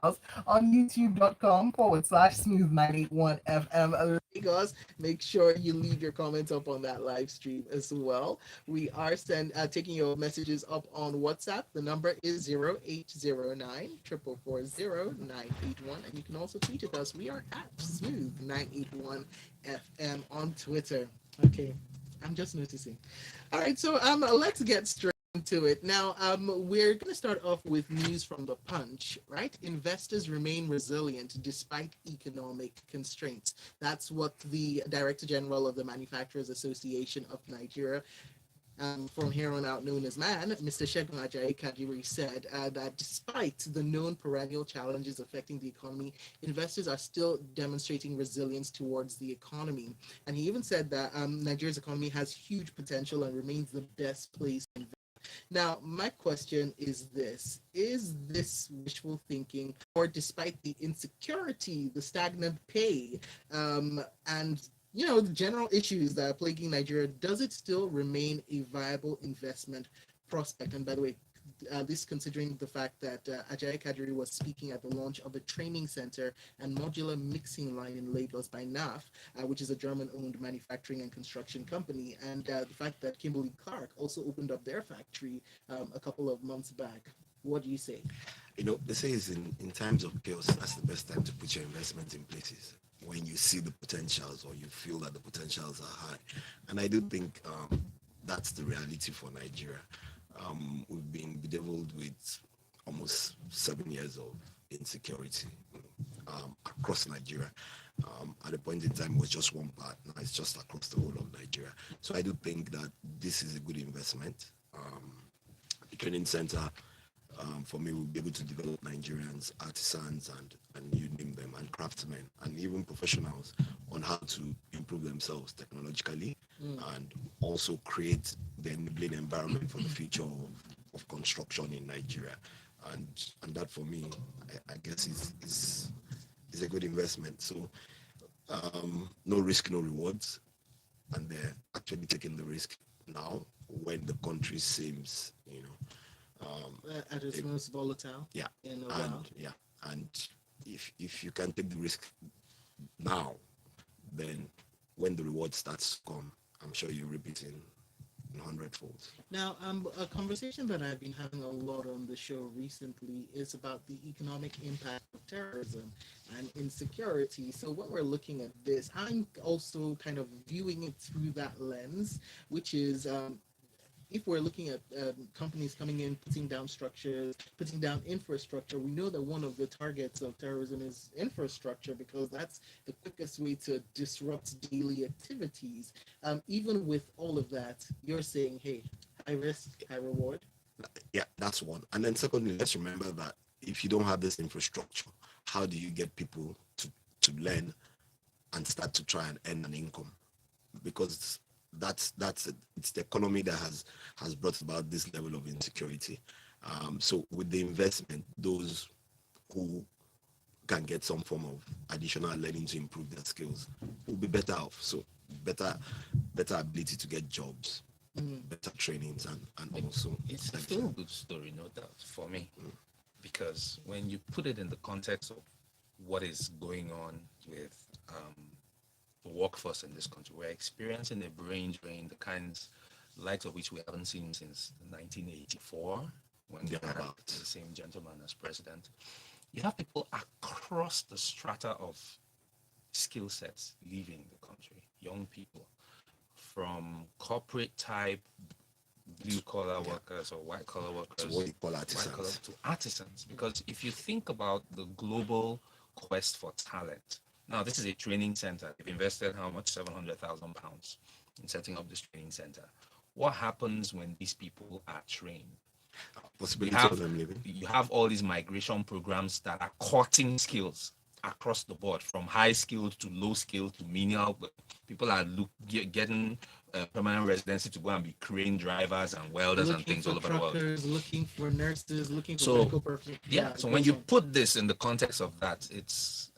us on youtube.com/smooth981 FM Lagos. Make sure you leave your comments up on that live stream as well. We are taking your messages up on WhatsApp. The number is 0809 440 981. And you can also tweet at us. We are at Smooth981 FM on Twitter. Okay, I'm just noticing. All right, so let's get straight into it. Now, we're going to start off with news from the Punch, right? Investors remain resilient despite economic constraints. That's what the Director General of the Manufacturers Association of Nigeria, from here on out known as MAN, Mr. Segun Ajayi Kadiri, said that despite the known perennial challenges affecting the economy, investors are still demonstrating resilience towards the economy. And he even said that Nigeria's economy has huge potential and remains the best place to invest. Now, my question is this wishful thinking, or despite the insecurity, the stagnant pay, and the general issues that are plaguing Nigeria, does it still remain a viable investment prospect? And by the way, this considering the fact that Ajayi Kadiri was speaking at the launch of a training center and modular mixing line in Lagos by NAF, which is a German-owned manufacturing and construction company, and the fact that Kimberly Clark also opened up their factory a couple of months back. What do you say? They say is in times of chaos, that's the best time to put your investment in places when you see the potentials or you feel that the potentials are high. And I do think that's the reality for Nigeria. We've been bedeviled with almost 7 years of insecurity across Nigeria. At a point in time, it was just one part. Now it's just across the whole of Nigeria. So I do think that this is a good investment. The training center, for me, will be able to develop Nigerians, artisans, and you name them, and craftsmen, and even professionals on how to improve themselves technologically and also create the enabling environment for the future of construction in Nigeria. And that, for me, I guess is a good investment. So no risk, no rewards, and they're actually taking the risk now when the country seems, at its most volatile. Yeah. In a while. Yeah. And if you can take the risk now, then when the reward starts to come, I'm sure you repeat in hundredfold. Now, a conversation that I've been having a lot on the show recently is about the economic impact of terrorism and insecurity. So when we're looking at this, I'm also kind of viewing it through that lens, which is if we're looking at companies coming in, putting down structures, putting down infrastructure, we know that one of the targets of terrorism is infrastructure because that's the quickest way to disrupt daily activities. Even with all of that, you're saying, hey, high risk, high reward. Yeah, that's one. And then secondly, let's remember that if you don't have this infrastructure, how do you get people to learn and start to try and earn an income? Because that's it. It's the economy that has brought about this level of insecurity. So with the investment, those who can get some form of additional learning to improve their skills will be better off. So better ability to get jobs, better trainings, and also it's a feel good story, no doubt, for me, because when you put it in the context of what is going on with the workforce in this country, we're experiencing a brain drain, the kinds likes of which we haven't seen since 1984, when we had the same gentleman as president. You have people across the strata of skill sets leaving the country, young people from corporate type blue collar workers or white collar workers to what you call artisans. To artisans. Because if you think about the global quest for talent, now this is a training center. They've invested how much? £700,000 in setting up this training center. What happens when these people are trained? You have all these migration programs that are cutting skills across the board, from high skilled to low skilled to menial. People are getting permanent residency to go and be crane drivers and welders and things all over the world. Looking for nurses, looking for medical personnel. Yeah. So when you put this in the context of that, it's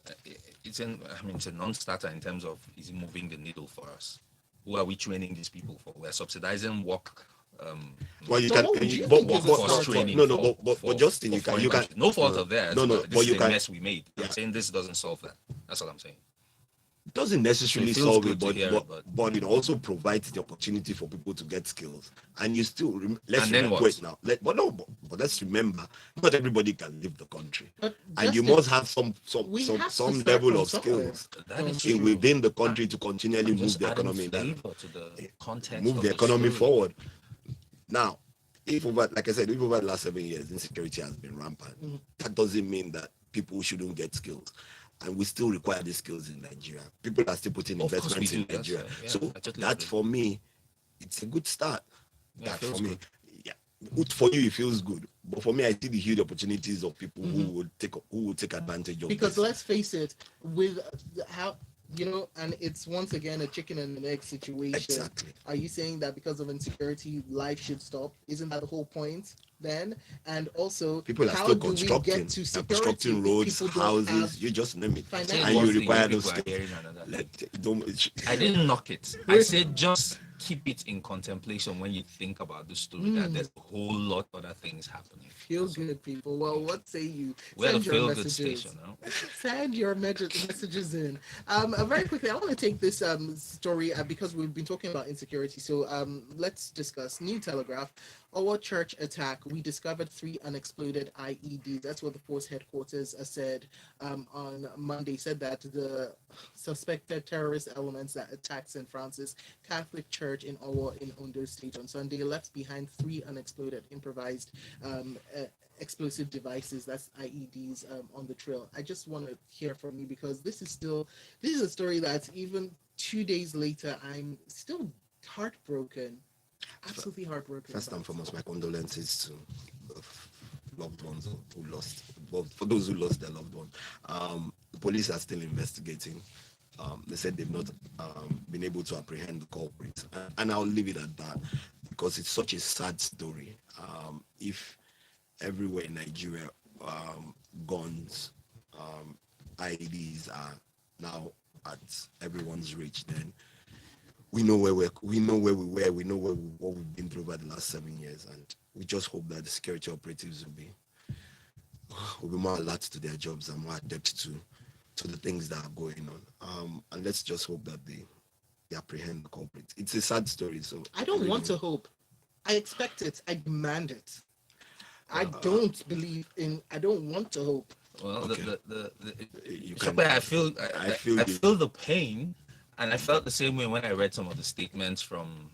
a non-starter in terms of is it moving the needle for us? Who are we training these people for? We're subsidizing work um, Well, you So can, what would you for think is a workforce start? training no, no, for but Justin, for foreign you can, countries. No fault no, of theirs, no, no, but but this is you a can, mess we made. yeah, I'm saying this doesn't solve that. That's all I'm saying. doesn't So it necessarily feels solve it, good to hear it, but it also provides the opportunity for people to get skills. And you still let's and then remember, what? wait now, but no, but let's remember, not everybody can leave the country, But and you Justin, must have we have to some start level from of somewhere. skills That is From true. within the I- country to continually I'm move just the adding economy in that flavor to the context move of the the economy story. forward. Now, if over, like I said, if over the last 7 years insecurity has been rampant, Mhm. that doesn't mean that people shouldn't get skills. And we still require these skills in Nigeria. People are still putting Of course we investments do. in That's Nigeria. yeah. So I totally that agree. for me, it's a good start. Yeah, it That for feels me, good. yeah. For you, it feels good. But for me, I see the huge opportunities of people Mhm. who would take advantage of Because this. let's face it, with how and it's once again a chicken and an egg situation. Exactly. Are you saying that because of insecurity, life should stop? Isn't that the whole point then? And also, People are how still do we get constructing. to They're security constructing if roads, people don't have houses, you just name it. I tell you And one you finances? thing, you require those people are skills. hearing another thing. Don't, I didn't knock it. I said just keep it in contemplation when you think about the story. That Mm, there's a whole lot other things happening. feel good, people. Well, what say you? We're the Send your feel good station, messages. huh? Send your messages in. Very quickly, I want to take this story because we've been talking about insecurity. So let's discuss New Telegraph. Our church attack. We discovered 3 unexploded IEDs. That's what the force headquarters said on Monday. Said that the suspected terrorist elements that attacked St. Francis Catholic Church in Owo in Ondo State on Sunday left behind 3 unexploded improvised explosive devices, that's IEDs, on the trail. I just want to hear from you because this is a story that even 2 days later I'm still heartbroken, absolutely heartbroken First and about. foremost, my condolences to loved ones who lost, well, for those who lost their loved one. The police are still investigating. They said they've not been able to apprehend the culprits, and I'll leave it at that because it's such a sad story. If everywhere in Nigeria, guns, IEDs are now at everyone's reach, then we know where we were, we know what we've been through over the last 7 years, and we just hope that the security operatives will be more alert to their jobs and more adept to the things that are going on. And let's just hope that they apprehend the culprits. It's a sad story, so I don't want to hope. I expect it. I demand it. I don't believe in. I don't want to hope. Well, Okay. You can. Shokpe, I feel I feel I you. feel the pain, and I felt the same way when I read some of the statements from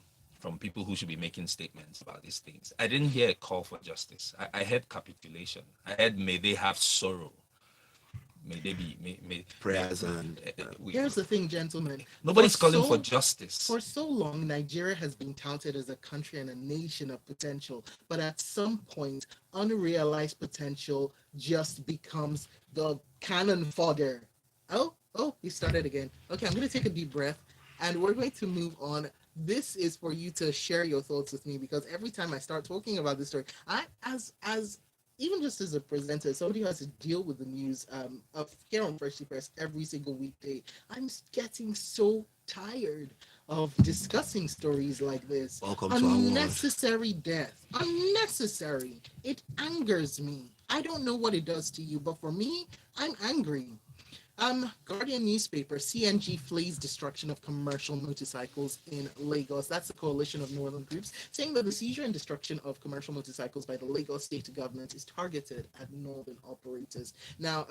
people who should be making statements about these things. I didn't hear a call for justice. I heard capitulation. I heard may they have sorrow. May they be Prayers and Here's the thing, gentlemen. nobody's calling for justice. For so long, Nigeria has been touted as a country and a nation of potential, but at some point, unrealized potential just becomes the cannon fodder. We started again. Okay, I'm going to take a deep breath and we're going to move on. This is for you to share your thoughts with me because every time I start talking about this story, I, as even just as a presenter, somebody who has to deal with the news of here on Freshly Press every single weekday, I'm getting so tired of discussing stories like this. welcome to our world. Unnecessary death. Unnecessary. It angers me. I don't know what it does to you, but for me, I'm angry. Guardian newspaper, CNG flees destruction of commercial motorcycles in Lagos. That's a coalition of northern groups saying that the seizure and destruction of commercial motorcycles by the Lagos state government is targeted at northern operators. Now,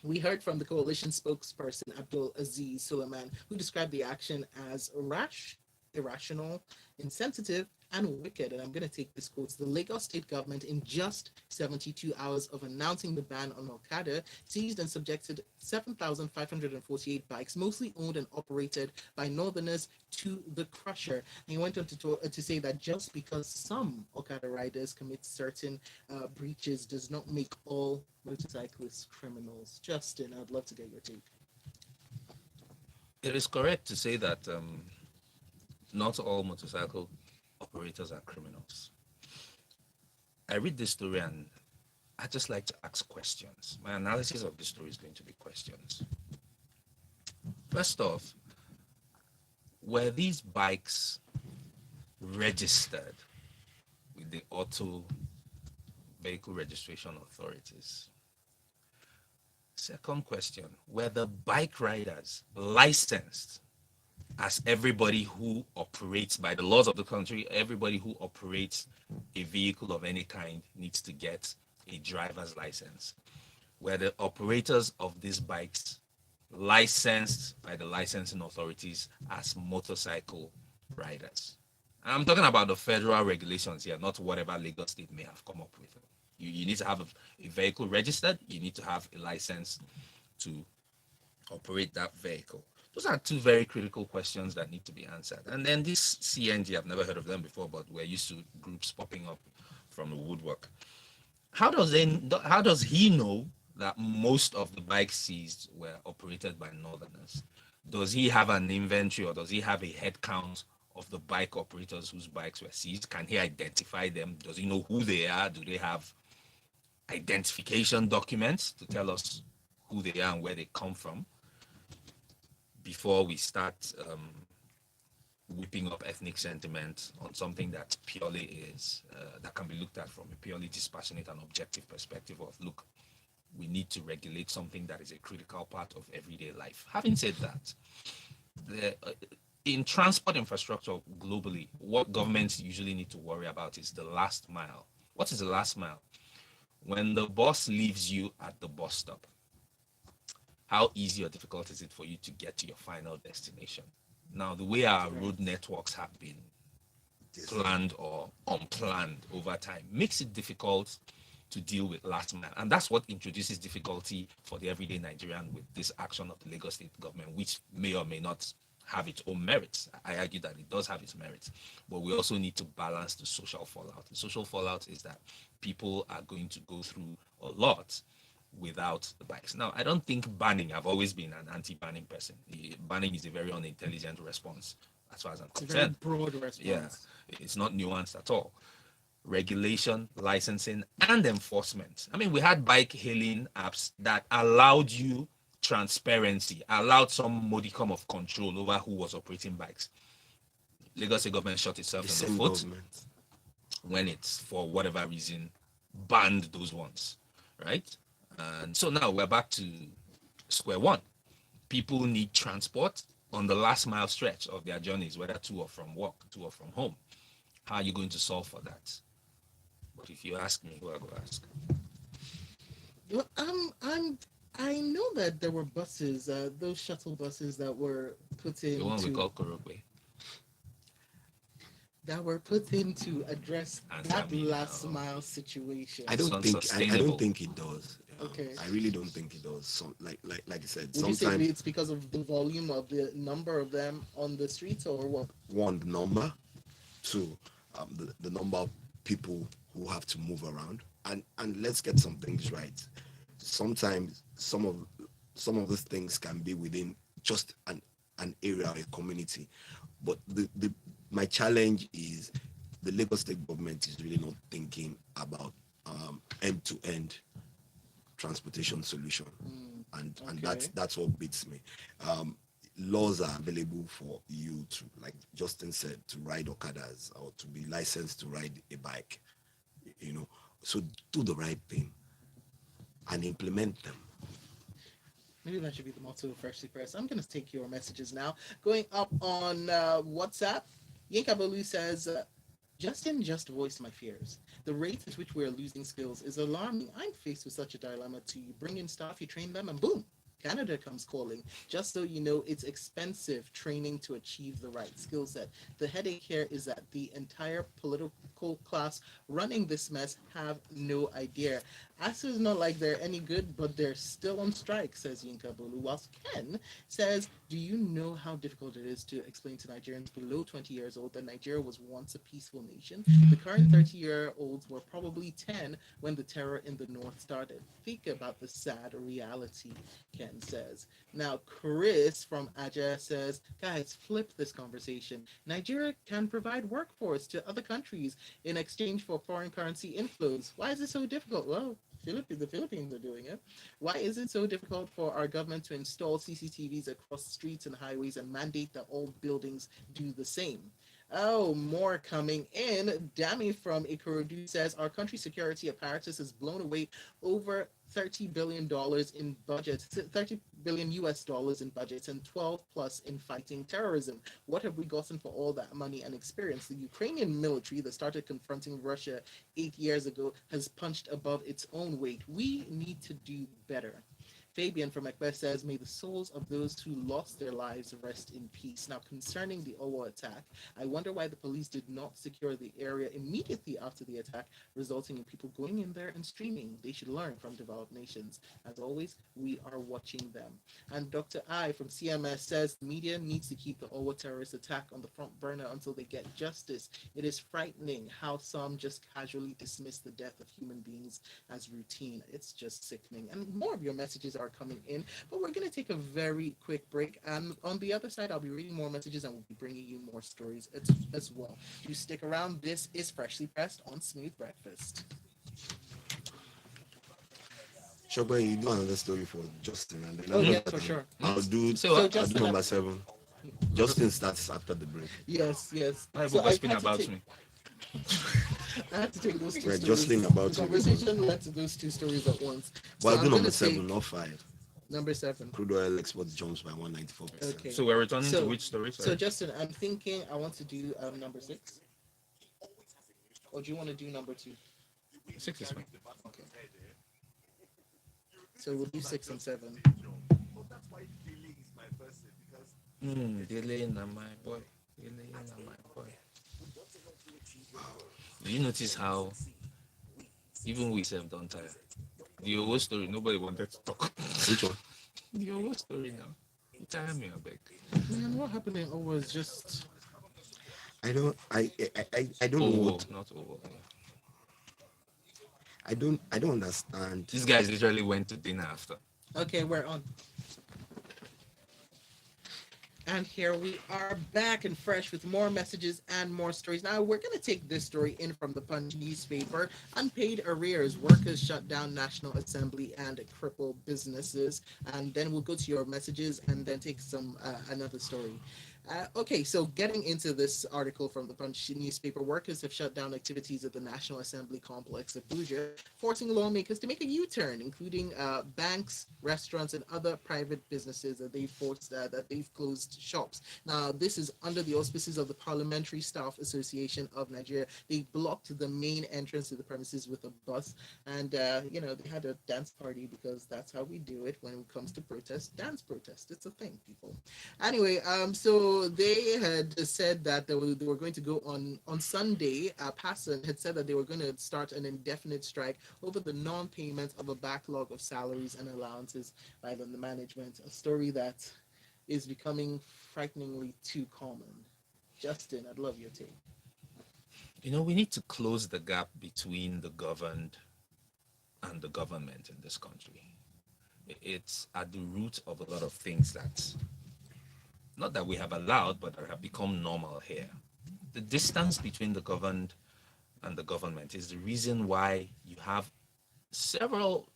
we heard from the coalition spokesperson Abdul Aziz Suleiman, who described the action as rash, irrational, insensitive, and wicked. And I'm going to take this quote. The Lagos state government, in just 72 hours of announcing the ban on Okada, seized and subjected 7,548 bikes, mostly owned and operated by northerners, to the crusher. And he went on to say that just because some Okada riders commit certain breaches does not make all motorcyclists criminals. Justin, I'd love to get your take. It is correct to say that not all motorcycle operators are criminals. I read this story and I just like to ask questions. My analysis of this story is going to be questions. First off, were these bikes registered with the auto vehicle registration authorities? Second question, were the bike riders licensed as everybody who operates by the laws of the country? Everybody who operates a vehicle of any kind needs to get a driver's license. Were the operators of these bikes licensed by the licensing authorities as motorcycle riders? I'm talking about the federal regulations here, not whatever Lagos State may have come up with. You need to have a vehicle registered, you need to have a license to operate that vehicle. Those are two very critical questions that need to be answered. And then this CNG, I've never heard of them before, but we're used to groups popping up from the woodwork. How does he know that most of the bikes seized were operated by northerners? Does he have an inventory, or does he have a head count of the bike operators whose bikes were seized? Can he identify them? Does he know who they are? Do they have identification documents to tell us who they are and where they come from before we start whipping up ethnic sentiment on something that purely is that can be looked at from a purely dispassionate and objective perspective of, look, we need to regulate something that is a critical part of everyday life. Having said that, in transport infrastructure globally, what governments usually need to worry about is the last mile. What is the last mile? When the bus leaves you at the bus stop, how easy or difficult is it for you to get to your final destination? Now, the way our road networks have been planned or unplanned over time makes it difficult to deal with last mile. And that's what introduces difficulty for the everyday Nigerian with this action of the Lagos state government, which may or may not have its own merits. I argue that it does have its merits, but we also need to balance the social fallout. The social fallout is that people are going to go through a lot without the bikes. Now, I don't think banning, I've always been an anti-banning person. Banning is a very unintelligent response as far as I'm concerned. It's a very broad response. Yeah, it's not nuanced at all. Regulation, licensing, and enforcement. I mean, we had bike hailing apps that allowed you transparency, allowed some modicum of control over who was operating bikes. Lagos State government shot itself The in the same foot government. when it's, for whatever reason, banned those ones, right? And so now we're back to square one. People need transport on the last mile stretch of their journeys, whether to or from work, to or from home. How are you going to solve for that? But if you ask me, who I go ask? Well, I know that there were buses, those shuttle buses that were put The one we into call Korokwe. address Answer that me last now. mile situation. I It's don't think I unsustainable. don't think it does. Okay. I really don't think it does. Some like I said, Would you say sometimes it's because of the volume of the number of them on the streets, or what? one, the number, two, the number of people who have to move around, and let's get some things right. Sometimes some of these things can be within just an area or a community, but the my challenge is the Lagos state government is really not thinking about end to end transportation solution, and Okay. that's what beats me. um Laws are available for you to, like Justin said, to ride okadas or to be licensed to ride a bike, you know. So do the right thing and implement them. Maybe that should be the motto of Freshly Pressed. I'm going to take your messages now. Going up on WhatsApp, Yinka Bolu says, Justin just voiced my fears. The rate at which we are losing skills is alarming. I'm faced with such a dilemma too. You bring in staff, you train them, and boom, Canada comes calling. Just so you know, it's expensive training to achieve the right skill set. The headache here is that the entire political class running this mess have no idea. ASU is not like they're any good, but they're still on strike, says Yinka Bolu. Whilst Ken says, do you know how difficult it is to explain to Nigerians below 20 years old that Nigeria was once a peaceful nation? The current 30-year-olds were probably 10 when the terror in the north started. Think about the sad reality, Ken says. Now, Chris from Aja says, guys, flip this conversation. Nigeria can provide workforce to other countries in exchange for foreign currency inflows. Why is it so difficult? Well, the Philippines are doing it. Why is it so difficult for our government to install CCTVs across streets and highways and mandate that all buildings do the same? Oh, more coming in. Dami from Ikorodu says our country's security apparatus has blown away over $30 billion in budget, 30 billion US dollars in budgets, and 12 plus in fighting terrorism. What have we gotten for all that money and experience? The Ukrainian military that started confronting Russia 8 years ago has punched above its own weight. We need to do better. Fabian from Macbeth says, may the souls of those who lost their lives rest in peace. Now, concerning the Owo attack, I wonder why the police did not secure the area immediately after the attack, resulting in people going in there and streaming. They should learn from developed nations. As always, we are watching them. And Dr. I from CMS says, the media needs to keep the Owo terrorist attack on the front burner until they get justice. It is frightening how some just casually dismiss the death of human beings as routine. It's just sickening. And more of your messages are coming in, but we're going to take a very quick break. And on the other side, I'll be reading more messages and we'll be bringing you more stories as well. You stick around. This is Freshly Pressed on Smooth Breakfast. Shogba, you do another story for Justin, and then Oh, yes, for sure. So, So I'll just do number 7. Justin starts after the break. yes, yes. I have So a I spin had to about take, me. I had to take those two We're stories. jostling about The you. conversation led to those two stories at once. But So I'll do I'm number gonna 7, take not 5. number 7. Crude oil exports jumps by 194%. Okay. So we're returning So to which story? so Sorry. Justin, I'm thinking I want to do number 6. Or do you want to do number 2? 6 is fine. Okay. So we'll do 6 and 7. Delay na my boy. Delay na my boy. Do you notice how even we self don't tire? The whole story, nobody wanted to talk. Which one? The whole story now. You tire me, I beg. Man, what happened in Owo is just I don't know Oh, what not over. I don't understand. These guys literally went to dinner after. okay. We're on. And here we are back and fresh with more messages and more stories. Now, we're going to take this story in from the Punch newspaper. Unpaid arrears, workers shut down National Assembly and cripple businesses. And then we'll go to your messages and then take some another story. Okay, so getting into this article from the Punch newspaper, workers have shut down activities at the National Assembly complex of Abuja, forcing lawmakers to make a U-turn, including banks, restaurants, and other private businesses that they've closed shops. Now, this is under the auspices of the Parliamentary Staff Association of Nigeria. They blocked the main entrance to the premises with a bus, and they had a dance party because that's how we do it when it comes to protest. Dance protest, it's a thing, people. Anyway, so they had said that they were going to go on Sunday. Passon had said that they were going to start an indefinite strike over the non-payment of a backlog of salaries and allowances by the management. A story that is becoming frighteningly too common. Justin, I'd love your take. We need to close the gap between the governed and the government in this country. It's at the root of a lot of things that, not that we have allowed, but that have become normal here. The distance between the governed and the government is the reason why you have several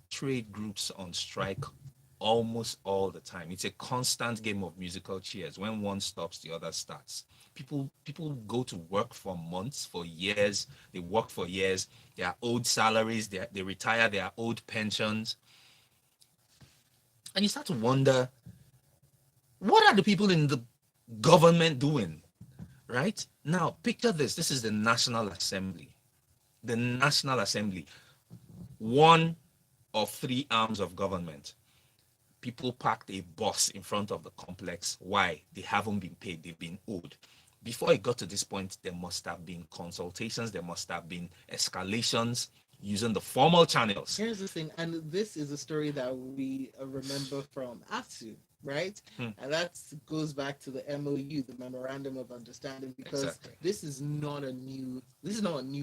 trade groups on strike almost all the time. It's a constant game of musical chairs. When one stops, the other starts. People go to work for months, for years. They work for years. They are owed salaries. They retire. They are owed pensions. And you start to wonder, what are the people in the government doing? Right? Now, picture this. This is the National Assembly. The National Assembly. One of 3 arms of government. People parked a bus in front of the complex. Why? They haven't been paid. They've been owed. Before it got to this point, there must have been consultations. There must have been escalations using the formal channels. Here's the thing, and this is a story that we remember from ASU, right? And that goes back to the MOU, the Memorandum of Understanding, because Exactly. this is not a new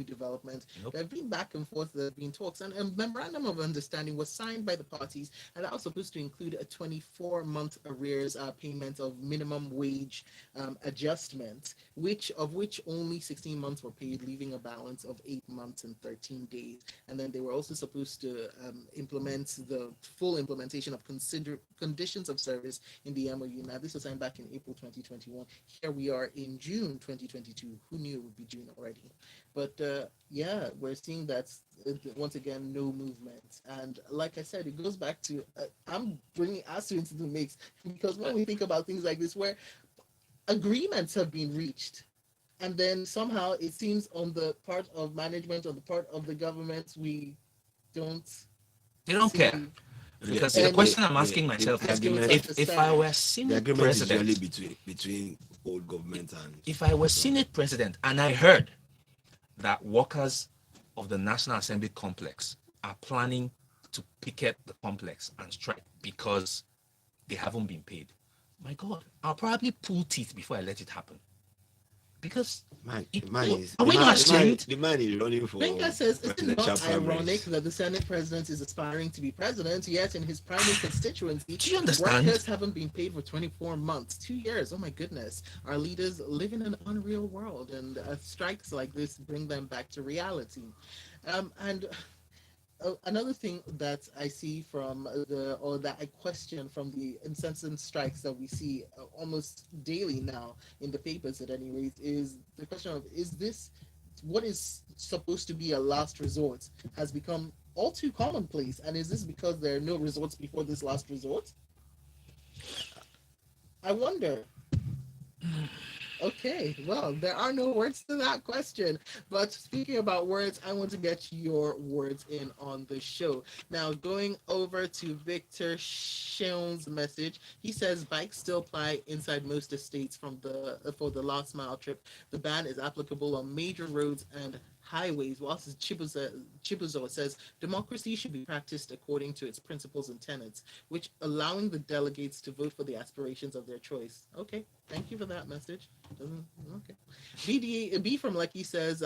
development. Nope. There have been back and forth, there have been talks, and a Memorandum of Understanding was signed by the parties, and that was supposed to include a 24-month arrears payment of minimum wage adjustment, which only 16 months were paid, leaving a balance of 8 months and 13 days. And then they were also supposed to implement the full implementation of conditions of service this in the MOU. Now, this was signed back in April 2021. Here we are in June 2022. Who knew it would be June already? But yeah, we're seeing that once again, no movement. And like I said, it goes back to I'm bringing ASU into the mix because when we think about things like this, where agreements have been reached, and then somehow it seems on the part of management, on the part of the government, we don't They don't care. see Because the any question I'm asking myself is, agreement if I were the Senate agreement is usually president, between old government and if I was Senate president and I heard that workers of the National Assembly complex are planning to picket the complex and strike because they haven't been paid, my God, I'll probably pull teeth before I let it happen. Because are we not ashamed? the man is running for Benga says, is it presidential not ironic primaries. that the Senate president is aspiring to be president, yet in his primary constituency, Do you understand? workers haven't been paid for 24 months, 2 years? Oh my goodness. Our leaders live in an unreal world, and strikes like this bring them back to reality. And another thing that I see from or that I question from the incessant strikes that we see almost daily now in the papers at any rate is the question of, is this what is supposed to be a last resort has become all too commonplace, and is this because there are no resorts before this last resort? I wonder. Okay, well, there are no words to that question. But speaking about words, I want to get your words in on the show. Now, going over to Victor Shion's message, he says bikes still apply inside most estates from the for the last mile trip. The ban is applicable on major roads and highways, whilst Chibuzo says democracy should be practiced according to its principles and tenets, which allowing the delegates to vote for the aspirations of their choice. Okay, thank you for that message. Okay. B from Lucky says,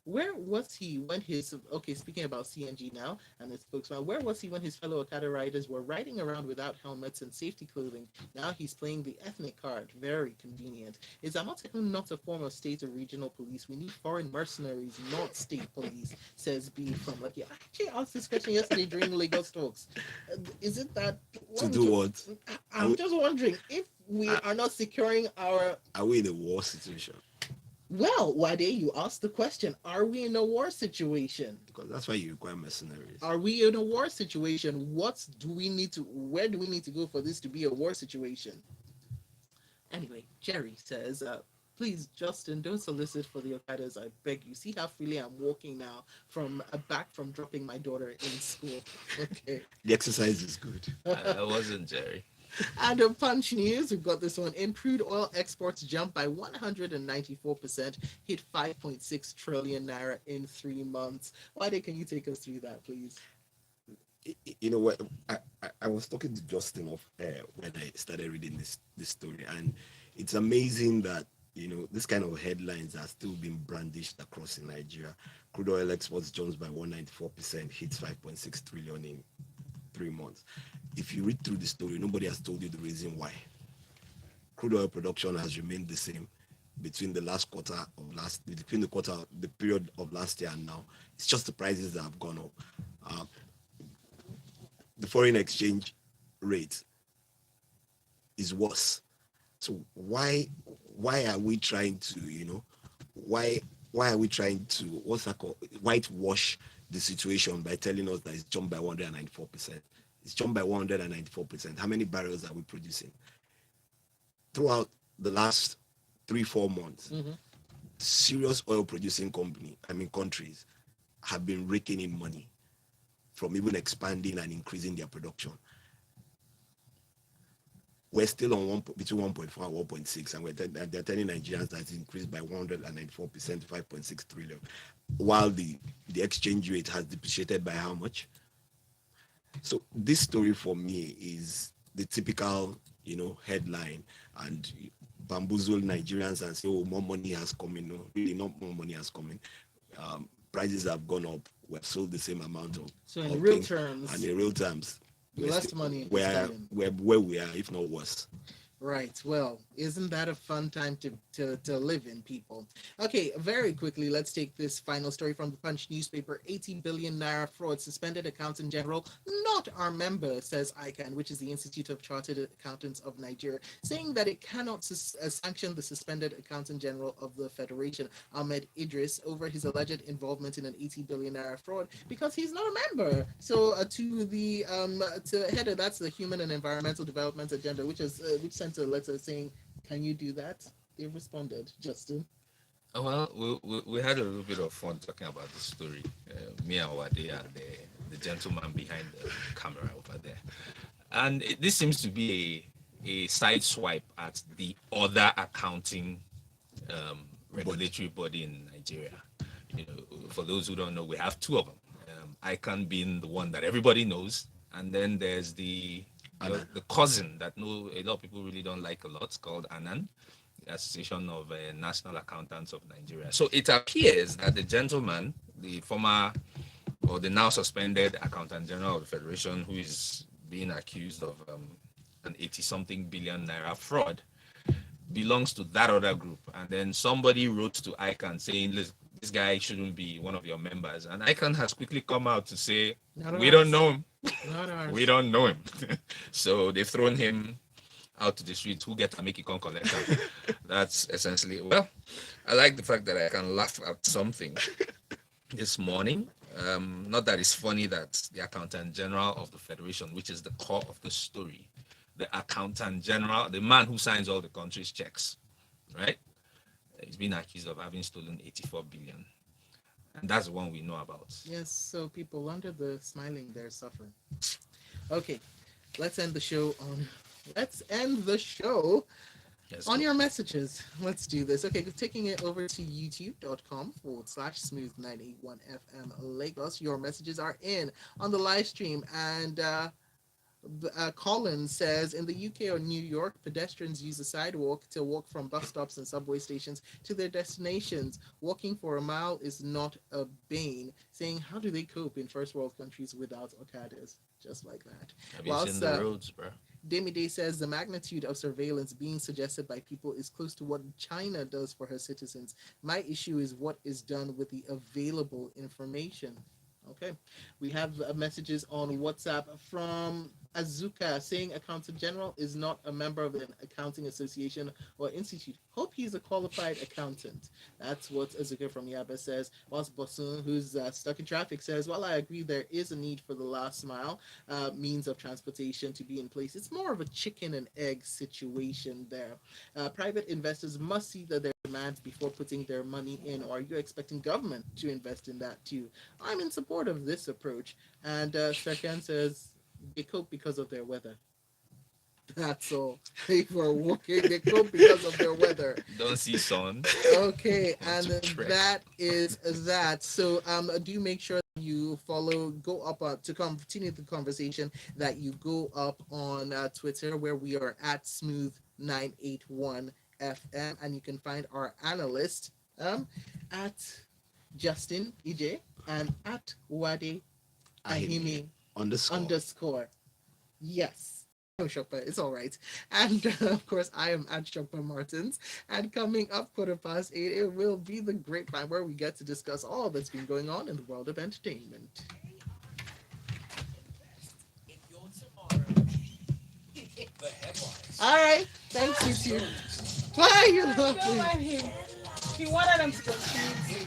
where was he when his okay, speaking about CNG now and the spokesman, where was he when his fellow Okada riders were riding around without helmets and safety clothing? Now he's playing the ethnic card. Very convenient. Is Amotekun not a form of state or regional police? We need foreign mercenaries, not state police, says B from Lucky. I actually asked this question yesterday during Lagos talks. Is it that To do what? I'm just wondering if we are not securing our. Are we in a war situation? Well, Wade, you asked the question, are we in a war situation? Because that's why you require mercenaries. Are we in a war situation? Where do we need to go for this to be a war situation? Anyway, Jerry says, please, Justin, don't solicit for the Okadas, I beg you. See how freely I'm walking now from back from dropping my daughter in school. Okay. The exercise is good. I wasn't, Jerry. And on Punch News, we've got this one. In crude oil exports jumped by 194%, hit 5.6 trillion naira in 3 months. Wade, can you take us through that, please? You know what? I was talking to Justin off air when I started reading this story, and it's amazing that this kind of headlines are still being brandished across in Nigeria. Crude oil exports jumps by 194%, hits 5.6 trillion in 3 months. If you read through the story, nobody has told you the reason why. Crude oil production has remained the same between the period of last year and now. It's just the prices that have gone up. The foreign exchange rate is worse. So why are we trying to why are we trying to whitewash the situation by telling us that it's jumped by 194%? It's jumped by 194%. How many barrels are we producing? Throughout the last 3-4 months, serious oil producing countries have been raking in money from even expanding and increasing their production. We're still on between 1.4 and 1.6, and they're telling Nigerians that it's increased by 194% to 5.6 trillion, while the exchange rate has depreciated by how much? So this story for me is the typical, headline and bamboozle Nigerians and say, oh, more money has come in. No, really not more money has come in. Prices have gone up. We've sold the same amount of. So in real terms. And in real terms. Less money. Where we are, if not worse. Right. Well, isn't that a fun time to live in, people? Okay, very quickly, let's take this final story from the Punch newspaper. 80 billion naira fraud, suspended accountant general, not our member, says ICANN, which is the Institute of Chartered Accountants of Nigeria, saying that it cannot sanction the suspended accountant general of the Federation, Ahmed Idris, over his alleged involvement in an 80 billion naira fraud because he's not a member. So to header, that's the Human and Environmental Development Agenda, which sent a letter saying, "Can you do that?" They responded, Justin. Oh, well, we had a little bit of fun talking about the story. Me and Wade and the gentleman behind the camera over there. And this seems to be a side swipe at the other accounting regulatory body in Nigeria. You know, for those who don't know, we have two of them. ICANN being the one that everybody knows, and then there's the cousin that a lot of people really don't like a lot. It's called ANAN, the Association of National Accountants of Nigeria. So it appears that the gentleman, the former or the now suspended Accountant General of the Federation, who is being accused of an 80-something billion naira fraud, belongs to that other group. And then somebody wrote to ICANN saying, listen, this guy shouldn't be one of your members. And ICANN has quickly come out to say, we don't know him. We don't know him. So they've thrown him out to the streets. Who get to make it come collect him? That's essentially, well, I like the fact that I can laugh at something this morning. Not that it's funny that the Accountant General of the Federation, which is the core of the story, the Accountant General, the man who signs all the country's checks, right? He's been accused of having stolen 84 billion. And that's the one we know about. Yes, so people under the smiling, they're suffering. Okay, let's end the show on Yes, on your messages. Let's do this. Okay, taking it over to youtube.com/smooth981fm Lagos. Your messages are in on the live stream, and Colin says, in the UK or New York, pedestrians use the sidewalk to walk from bus stops and subway stations to their destinations. Walking for a mile is not a bane. Saying, how do they cope in first world countries without Okadas? Just like that. Have you seen the roads, bro? Demide says the magnitude of surveillance being suggested by people is close to what China does for her citizens. My issue is what is done with the available information. Okay, we have messages on WhatsApp from Azuka saying Accountant General is not a member of an accounting association or institute. Hope he's a qualified accountant. That's what Azuka from Yaba says. Whilst Bosun, who's stuck in traffic, says, well, I agree there is a need for the last mile means of transportation to be in place. It's more of a chicken and egg situation there. Private investors must see that their demands before putting their money in, or are you expecting government to invest in that too? I'm in support of this approach. And Serkan says, they cope because of their weather. That's all. They were walking. They cope because of their weather. Don't see sun. Okay, and that is that. So do make sure you go up to continue the conversation, that you go up on Twitter, where we are at Smooth981 FM, and you can find our analyst at Justin EJ and at Wade Ahimi underscore. Yes. Oh, Shopper, it's all right. And of course, I am at Shopper Martins. And coming up 8:15, it will be the Grapevine, where we get to discuss all that's been going on in the world of entertainment. All right. Thank you, too. Bye, you lovely. He wanted them to continue to